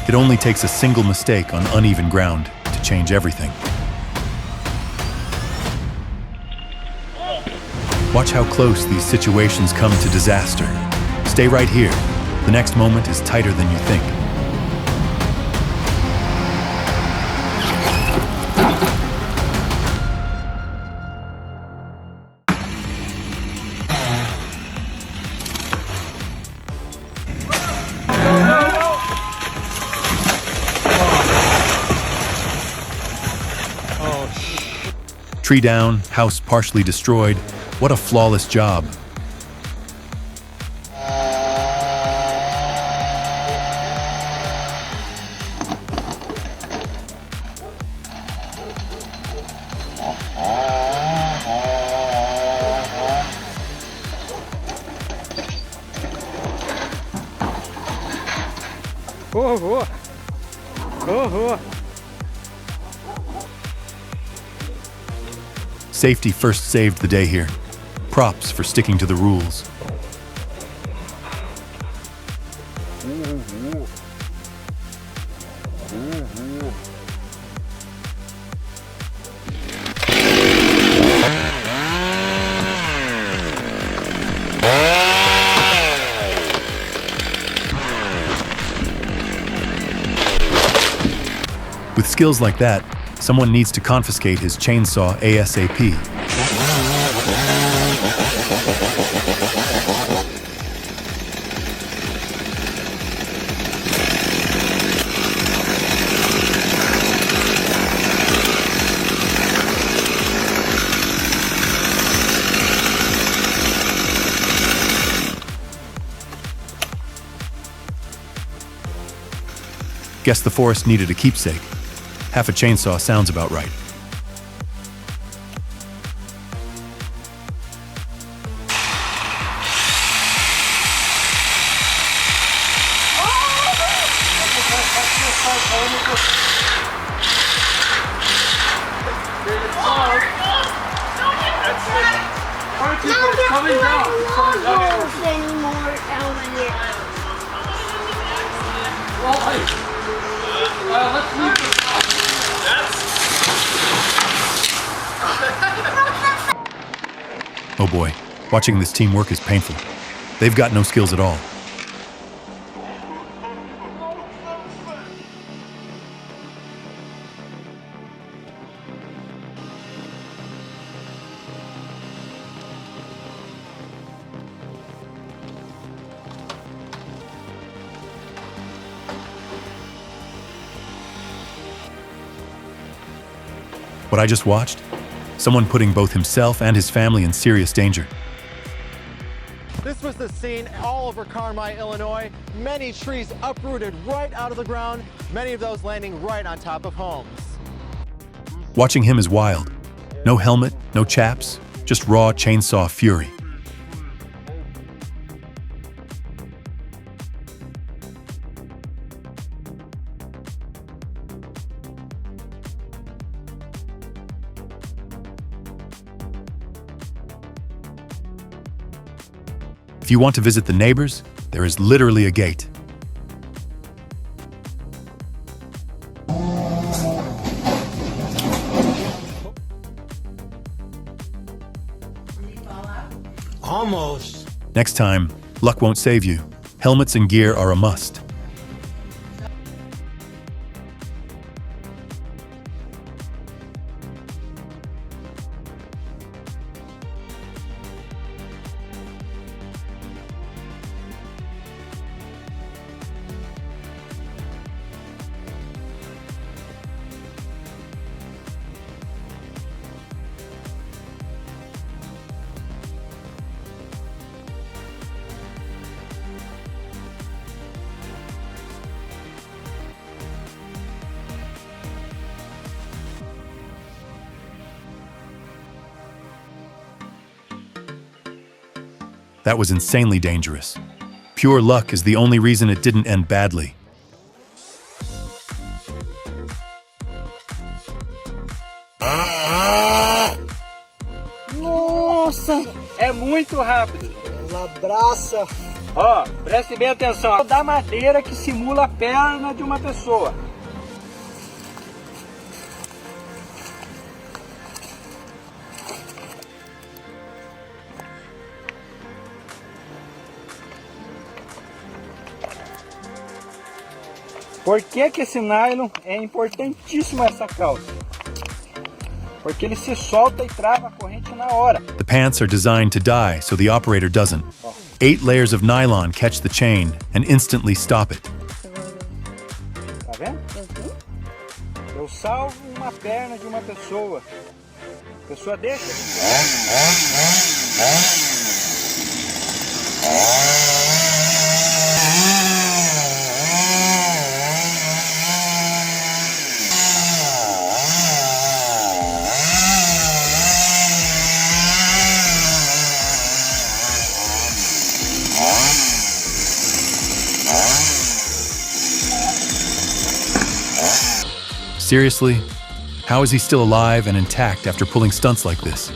It only takes a single mistake on uneven ground to change everything. Watch how close these situations come to disaster. Stay right here. The next moment is tighter than you think. Tree down, house partially destroyed. What a flawless job. Safety first saved the day here. Props for sticking to the rules. With skills like that, someone needs to confiscate his chainsaw ASAP. Guess the forest needed a keepsake. Half a chainsaw sounds about right. Oh boy, watching this team work is painful. They've got no skills at all. What I just watched? Someone putting both himself and his family in serious danger. This was the scene all over Carmi, Illinois. Many trees uprooted right out of the ground, many of those landing right on top of homes. Watching him is wild. No helmet, no chaps, just raw chainsaw fury. If you want to visit the neighbors, there is literally a gate. Almost. Next time, luck won't save you. Helmets and gear are a must. That was insanely dangerous. Pure luck is the only reason it didn't end badly. Nossa, é muito rápido. Abraça. Ó, preste bem atenção. Da madeira que simula a perna de uma pessoa. Por que que esse nylon é importantíssimo essa calça? Porque ele se solta e trava a corrente na hora. The pants are designed to die so the operator doesn't. 8 layers of nylon catch the chain and instantly stop it. Tá vendo? Eu salvo uma perna de uma pessoa. A pessoa deixa de... Seriously? How is he still alive and intact after pulling stunts like this?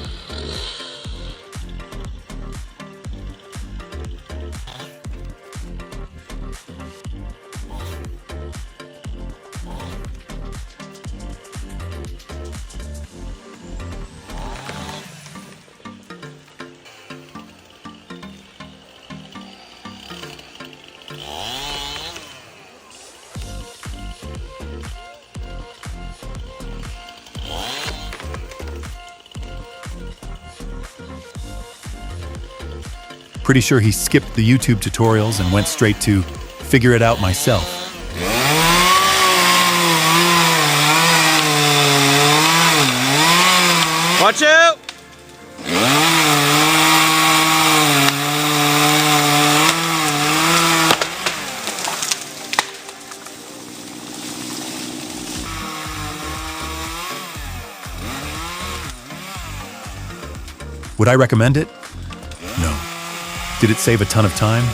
Pretty sure he skipped the YouTube tutorials and went straight to figure it out myself. Watch out! Would I recommend it? No. Did it save a ton of time?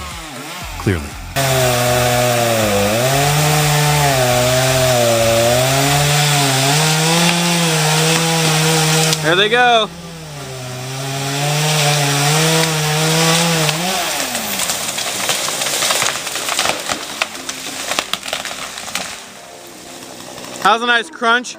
Clearly. There they go. How's a nice crunch?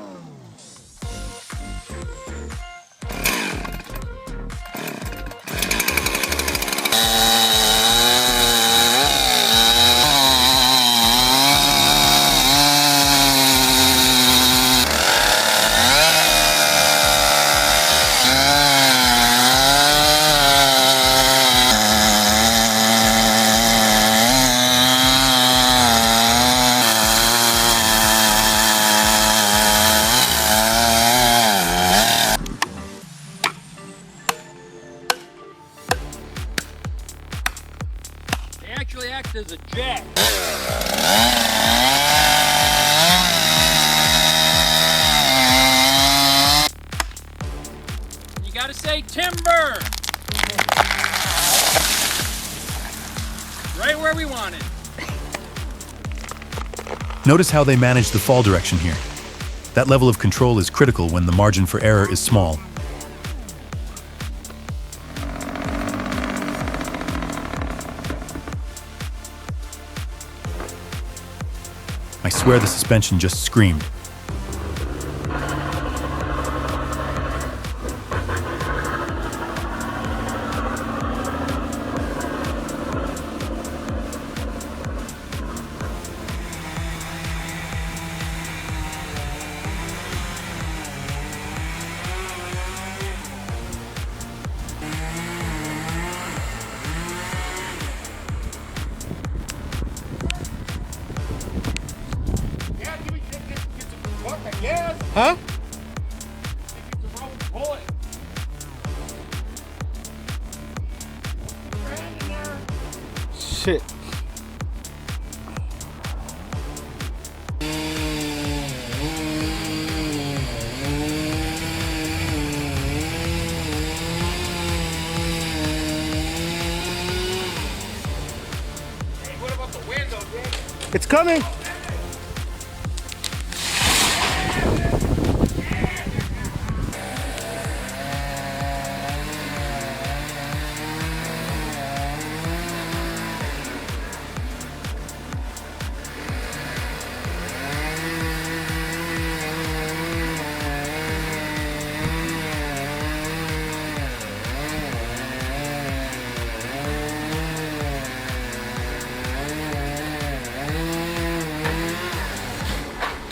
Actually acts as a jack. You gotta say timber! Right where we want it. Notice how they manage the fall direction here. That level of control is critical when the margin for error is small. I swear the suspension just screamed. Huh? Shit. Hey, what about the window, Jake? It's coming.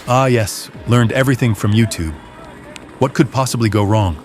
Ah yes, learned everything from YouTube. What could possibly go wrong?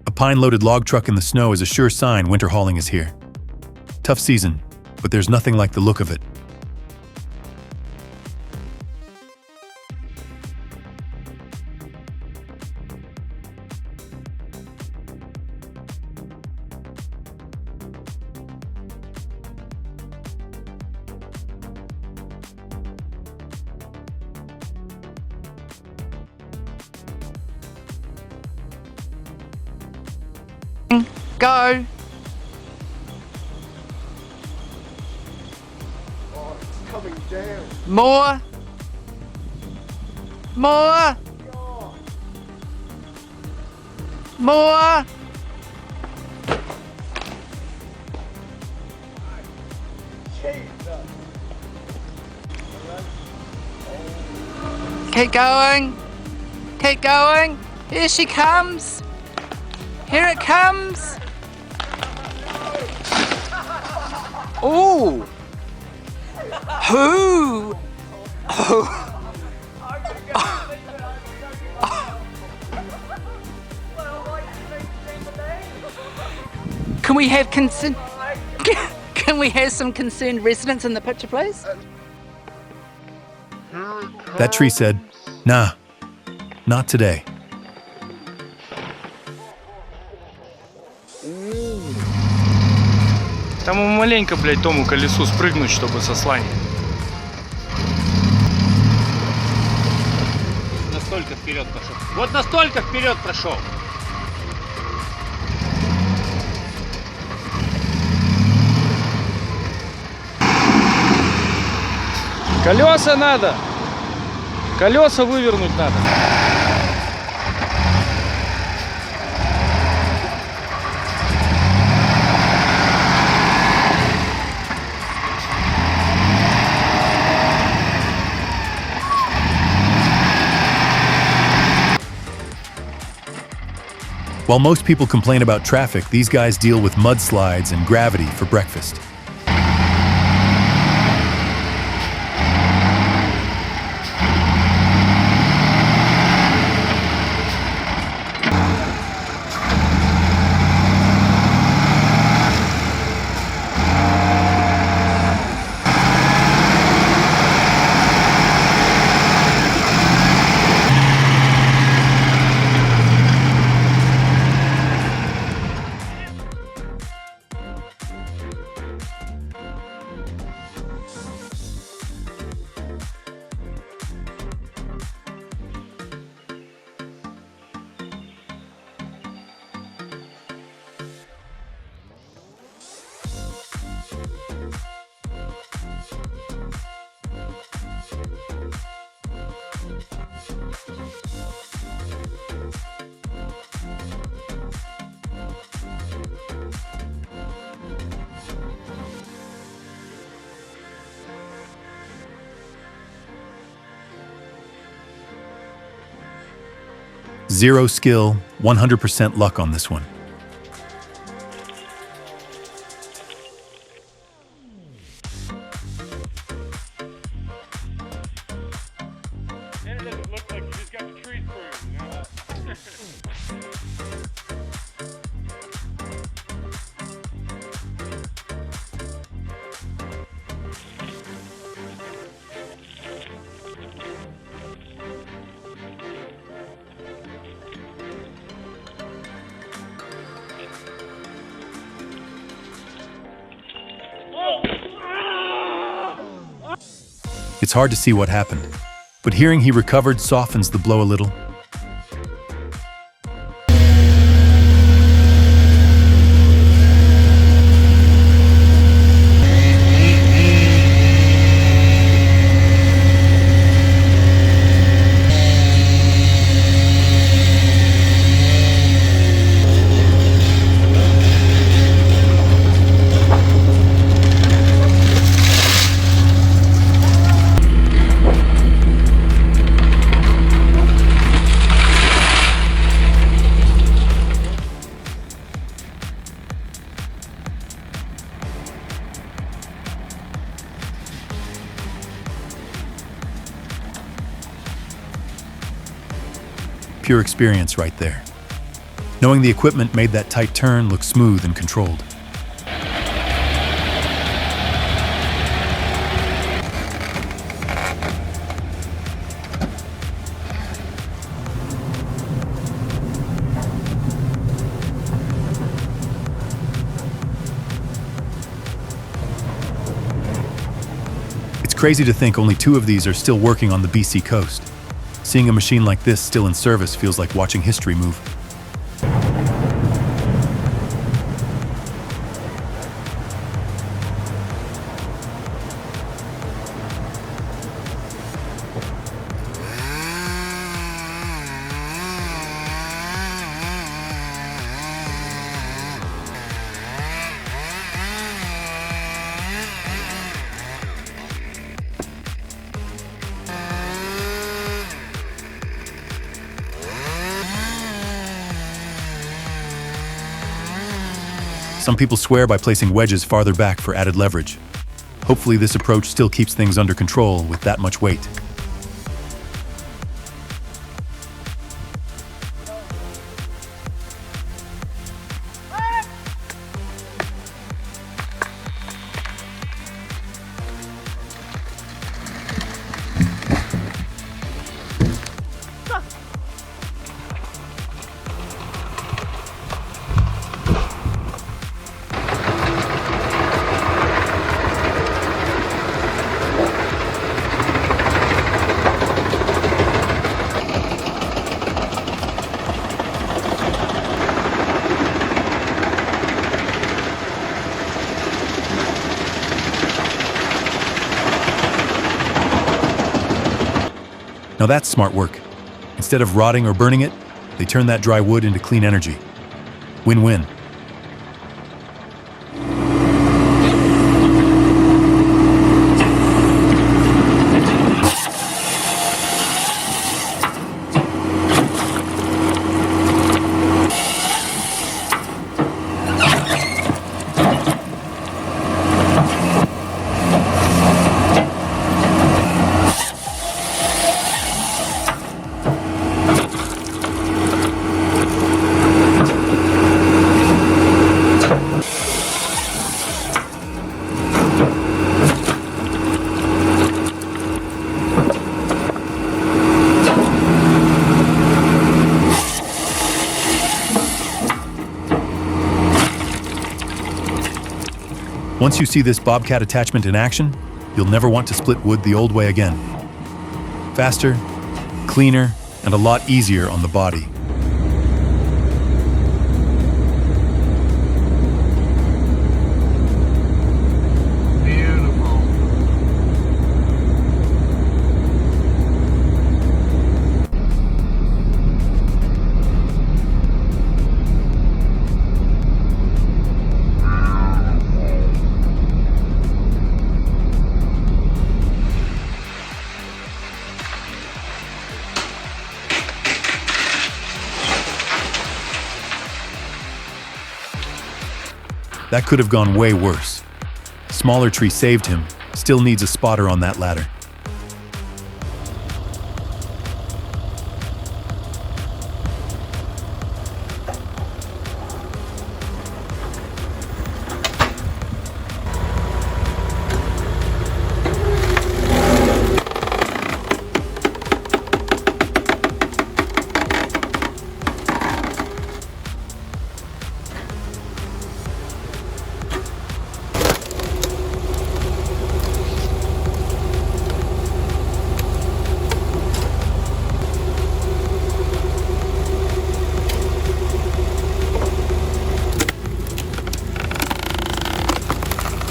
A pine-loaded log truck in the snow is a sure sign winter hauling is here. Tough season, but there's nothing like the look of it. Go! Oh, it's coming down. More! More! More! Keep going! Keep going! Here she comes! Here it comes! Ooh! Who? Oh. Can we have Can we have some concerned residents in the picture, please? That tree said, nah, not today. Там ему маленько, блядь, тому колесу спрыгнуть, чтобы сослание. Настолько вперед пошел. Вот настолько вперед прошел. Колеса надо. Колеса вывернуть надо. While most people complain about traffic, these guys deal with mudslides and gravity for breakfast. Zero skill, 100% luck on this one. It doesn't look like you just got the trees through, you know? It's hard to see what happened, but hearing he recovered softens the blow a little. pure experience right there. Knowing the equipment made that tight turn look smooth and controlled. It's crazy to think only 2 of these are still working on the BC coast. Seeing a machine like this still in service feels like watching history move. Some people swear by placing wedges farther back for added leverage. Hopefully this approach still keeps things under control with that much weight. Now that's smart work. Instead of rotting or burning it, they turn that dry wood into clean energy. Win-win. Once you see this Bobcat attachment in action, you'll never want to split wood the old way again. Faster, cleaner, and a lot easier on the body. That could have gone way worse. Smaller tree saved him, still needs a spotter on that ladder.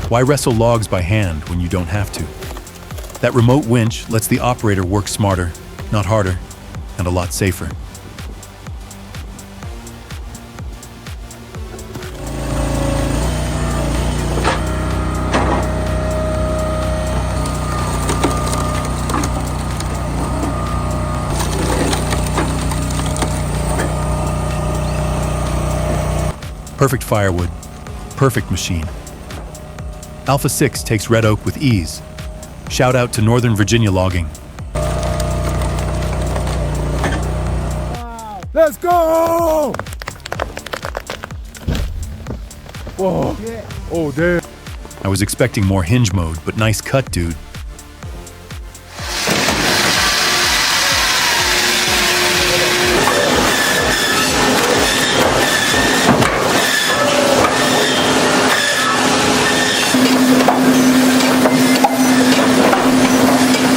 Why wrestle logs by hand when you don't have to? That remote winch lets the operator work smarter, not harder, and a lot safer. Perfect firewood, perfect machine. Alpha 6 takes red oak with ease. Shout out to Northern Virginia logging. Wow. Let's go! Whoa. Oh, damn. I was expecting more hinge mode, but nice cut, dude.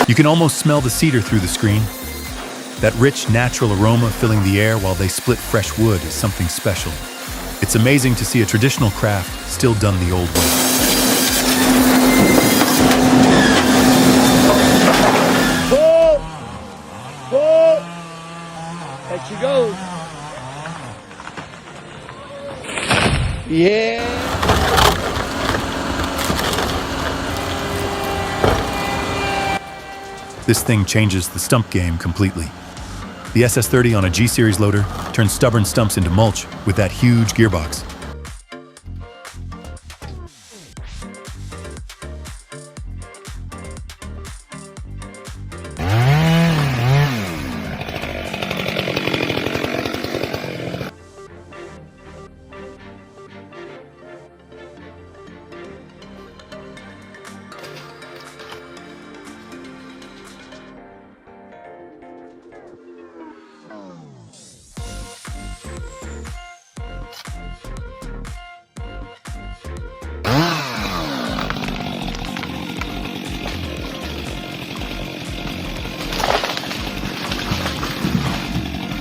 You can almost smell the cedar through the screen. That rich, natural aroma filling the air while they split fresh wood is something special. It's amazing to see a traditional craft still done the old way. Pull! Pull! There she goes. Yeah! This thing changes the stump game completely. The SS30 on a G-Series loader turns stubborn stumps into mulch with that huge gearbox.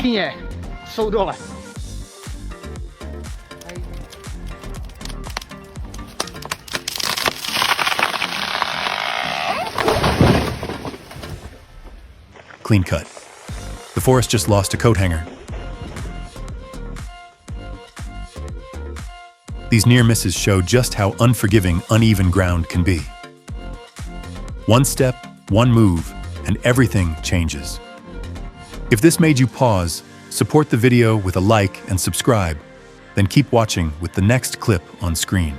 Nie, jsou dole. Clean cut. The forest just lost a coat hanger. These near misses show just how unforgiving uneven ground can be. One step, one move, and everything changes. If this made you pause, support the video with a like and subscribe, then keep watching with the next clip on screen.